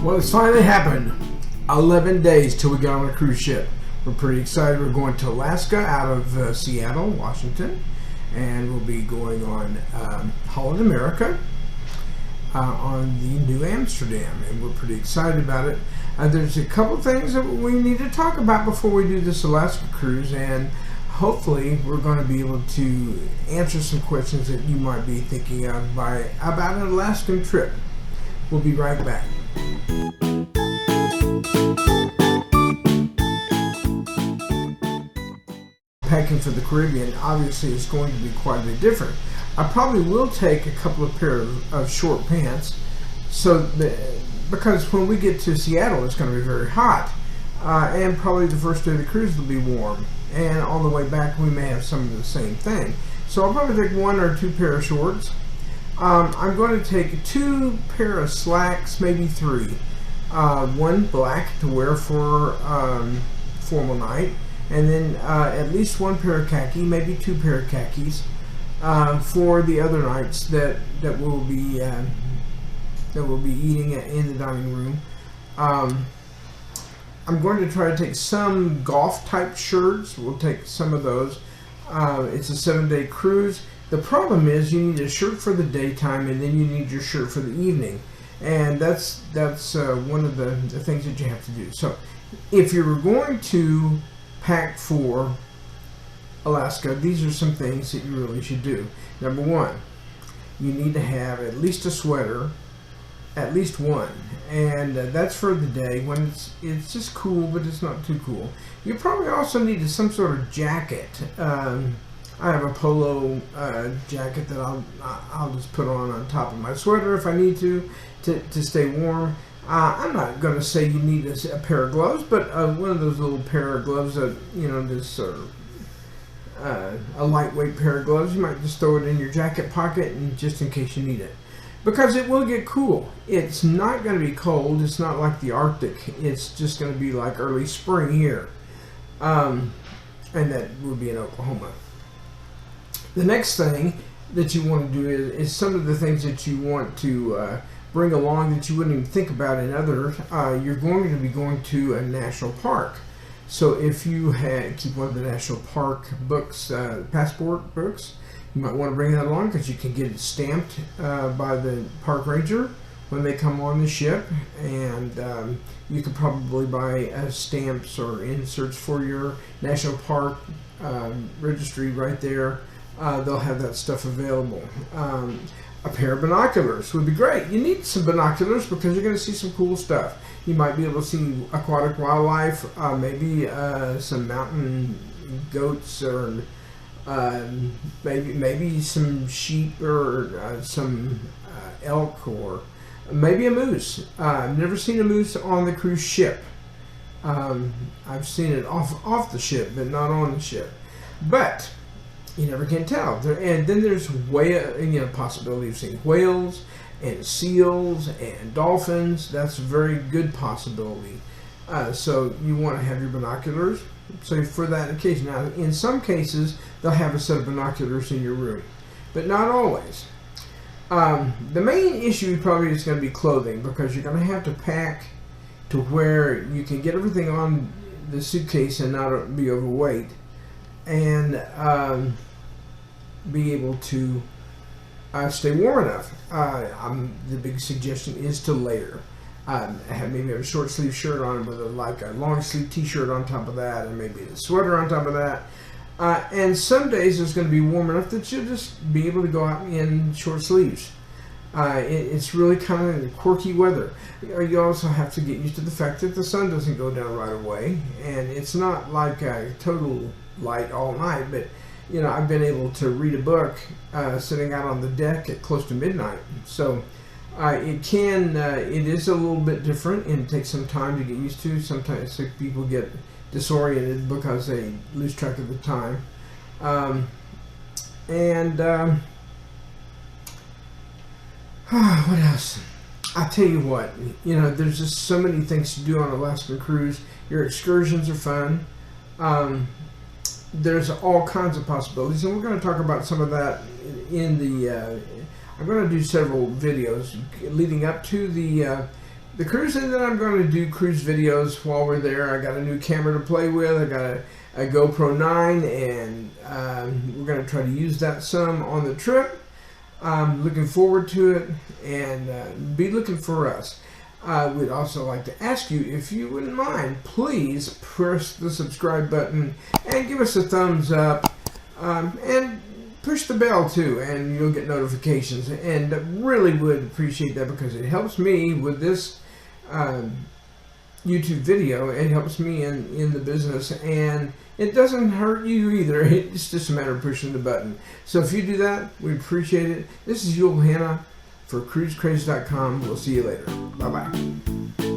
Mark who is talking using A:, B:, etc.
A: Well, it's finally happened. 11 days till we get on a cruise ship. We're pretty excited. We're going to Alaska out of Seattle, Washington, and we'll be going on Holland America on the New Amsterdam, and we're pretty excited about it. There's a couple things that we need to talk about before we do this Alaska cruise, and hopefully we're going to be able to answer some questions that you might be thinking of about an Alaskan trip. We'll be right back. Packing for the Caribbean obviously is going to be quite a bit different. I probably will take a couple of pairs of short pants, because when we get to Seattle it's going to be very hot, and probably the first day of the cruise will be warm, and on the way back we may have some of the same thing. So I'll probably take one or two pair of shorts. I'm going to take 2 pair of slacks, maybe 3. One black to wear for formal night, and then at least 1 pair of khaki, maybe 2 pair of khakis for the other nights that we'll be eating in the dining room. I'm going to try to take some golf type shirts. We'll take some of those. It's a 7-day cruise. The problem is you need a shirt for the daytime, and then you need your shirt for the evening, and that's one of the things that you have to do. So if you're going to pack for Alaska, these are some things that you really should do. Number 1, you need to have at least a sweater, at least one, and that's for the day when it's just cool, but it's not too cool. You probably also need some sort of jacket. I have a polo jacket that I'll just put on top of my sweater if I need to stay warm. I'm not going to say you need a pair of gloves, but one of those little pair of gloves that, this a lightweight pair of gloves, you might just throw it in your jacket pocket and just in case you need it. Because it will get cool. It's not going to be cold. It's not like the Arctic. It's just going to be like early spring here. And that will be in Oklahoma. The next thing that you want to do is some of the things that you want to bring along that you wouldn't even think about in other. You're going to be going to a national park. So if you keep one of the national park books, passport books, you might want to bring that along because you can get it stamped by the park ranger when they come on the ship, and you could probably buy stamps or inserts for your national park registry right there. They'll have that stuff available. A pair of binoculars would be great. You need some binoculars because you're going to see some cool stuff. You might be able to see aquatic wildlife, maybe some mountain goats, or maybe some sheep, or some elk, or maybe a moose. I've never seen a moose on the cruise ship. I've seen it off the ship, but not on the ship. But you never can tell. And then there's possibility of seeing whales and seals and dolphins. That's a very good possibility. So you want to have your binoculars. So for that occasion. Now, in some cases, they'll have a set of binoculars in your room, but not always. The main issue probably is going to be clothing, because you're going to have to pack to where you can get everything on the suitcase and not be overweight, and be able to stay warm enough. The big suggestion is to layer. Have maybe a short sleeve shirt on with a long sleeve t-shirt on top of that, and maybe a sweater on top of that. And some days it's going to be warm enough that you'll just be able to go out in short sleeves. It's really kind of quirky weather. You also have to get used to the fact that the sun doesn't go down right away, and it's not like a total light all night, but I've been able to read a book sitting out on the deck at close to midnight. So it is a little bit different, and it takes some time to get used to. Sometimes people get disoriented because they lose track of the time. What else? I tell you what, there's just so many things to do on an Alaskan cruise. Your excursions are fun. There's all kinds of possibilities, and we're going to talk about some of that in the I'm going to do several videos leading up to the the cruising that I'm going to do cruise videos while we're there. I got a new camera to play with. I got a GoPro 9, and we're going to try to use that some on the trip. I'm looking forward to it, and be looking for us. I would also like to ask you, if you wouldn't mind, please press the subscribe button and give us a thumbs up, and push the bell too, and you'll get notifications. And really would appreciate that, because it helps me with this YouTube video. It helps me in the business, and it doesn't hurt you either. It's just a matter of pushing the button. So if you do that, we appreciate it. This is Yul Hanna for CruiseCraze.com. We'll see you later. Bye-bye.